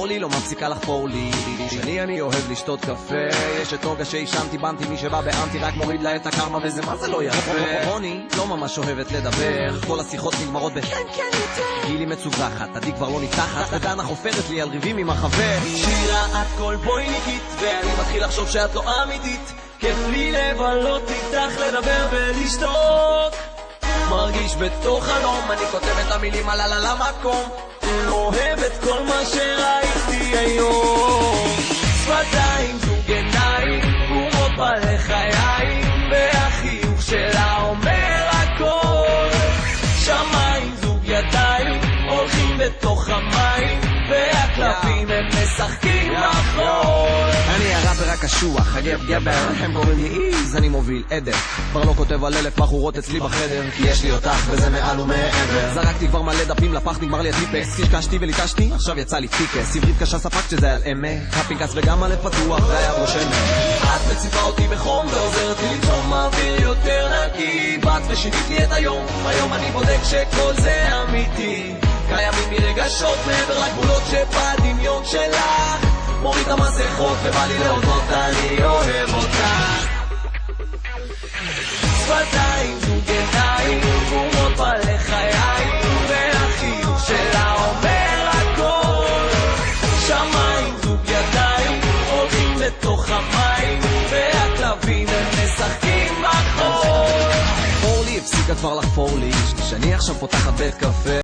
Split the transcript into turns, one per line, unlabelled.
אורלי לא מפסיקה לחפור לי, אני אוהב לשתות קפה, יש את נוגה שהשמתי בנתי, מי שבא באנטי רק מוריד לה את הקרמה וזה מה זה לא יפה. רוני לא ממש אוהבת לדבר, כל השיחות נגמרות כן יותר. גילי מצווחת, עדי כבר לא נפתחת, ודנה חופרת לי על ריבים עם החבר. שירה את כל בויניקית, ואני מתחיל לחשוב שאת לא אמיתית, כיף לי לבלות איתך, לדבר ולשתות, מרגיש בתוך חלום, אני כותב את המילים על המקום, אוהב את כל מה שראיתי היום. שפתיים, זוג עיניים, גומות בלחיים, והחיוך שלה אומר הכל. שמיים, זוג ידיים, הולכים בתוך המים, והכלבים הם משחקים בחול. אני הראפר הקשוח, הגבר, הם קוראים לי איז, אני מוביל עדר, כבר לא כותב על 1000 בחורות אצלי בחדר, כי יש לי אותך וזה מעל ומעבר. זרקתי כבר מלא דפים לפח, נגמר לי הטיפקס, קשקשתי וליטשתי, עכשיו יצא לי טיקס, עברית קשה ספק שזה על אמת, הפינקס וגם הלב פתוח, והיד רושמת. את מציפה אותי בחום ועוזרת לי לנשום אוויר יותר נקי, באת ושיתית לי את היום, היום אני בודק שכל זה אמיתי, קיימים מרגשות מעבר לגבולות שבדמיון שלך, מוריד המסכות ובא לי להודות, אני אוהב אותך. שפתיים, זוג עיניים, גומות בלחיים, והחיוך שלה אומר הכל. שמיים, זוג ידיים, הולכים לתוך המים, והכלבים הם משחקים בחול. אורלי הפסיקה כבר לחפור לי, שאני עכשיו פותחת בית קפה,